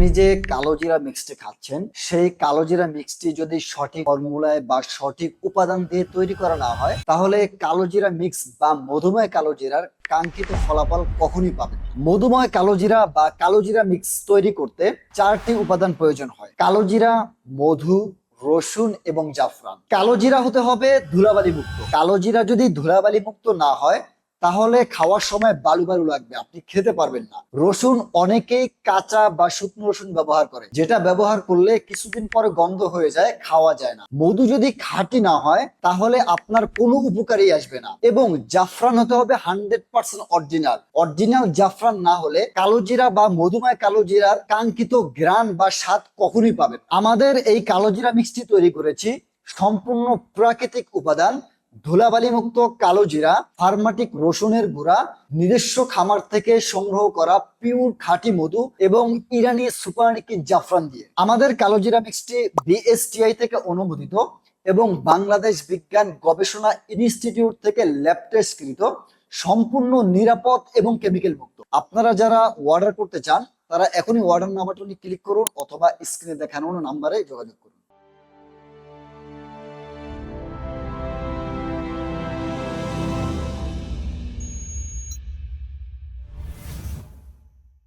আপনি যে কালোজিরা মিক্সটি খাচ্ছেন সেই কালোজিরা মিক্সটি যদি সঠিক ফর্মুলায় বা সঠিক উপাদান দিয়ে তৈরি করা না হয় তাহলে কালোজিরা মিক্স বা মধুময় কালোজিরার কাঙ্ক্ষিত ফলাফল কখনই পাবেন না। মধুময় কালোজিরা বা কালোজিরা মিক্স তৈরি করতে 4টি উপাদান প্রয়োজন হয়: কালোজিরা, মধু, রসুন এবং জাফরান। কালোজিরা হতে হবে ধুলাবালি মুক্ত। কালোজিরা যদি ধুলাবালি মুক্ত না হয় তাহলে খাওয়ার সময় বালু বালু লাগবে, আপনি খেতে পারবেন না। রসুন অনেকেই কাঁচা বা শুকনো রসুন ব্যবহার করে, যেটা ব্যবহার করলে কিছুদিন পরে গন্ধ হয়ে যায়, খাওয়া যায় না। মধু যদি খাঁটি না হয় তাহলে আপনার কোনো উপকারই আসবে না। এবং জাফরান হতে হবে 100% অরিজিনাল। অরিজিনাল জাফরান না হলে কালোজিরা বা মধুময় কালোজিরার কাঙ্ক্ষিত ঘ্রাণ বা স্বাদ কখনই পাবেন। আমাদের এই কালোজিরা মিক্সটি তৈরি করেছি সম্পূর্ণ প্রাকৃতিক উপাদান, ধুলাবালি মুক্ত কালোজিরা, ফার্মাটিক রসুনের গুঁড়া, নিজস্ব খামার থেকে সংগ্রহ করা পিওর খাঁটি মধু এবং ইরানি সুপারনিকি জাফরান দিয়ে। আমাদের কালোজিরা মিক্সটি বিএসটিআই থেকে অনুমোদিত এবং বাংলাদেশ বিজ্ঞান গবেষণা ইনস্টিটিউট থেকে ল্যাব টেস্টকৃত, সম্পূর্ণ নিরাপদ এবং কেমিক্যাল মুক্ত। আপনারা যারা অর্ডার করতে চান তারা এখনই অর্ডার নাও বাটনে ক্লিক করুন অথবা স্ক্রিনে দেখানো নাম্বারে যোগাযোগ করুন।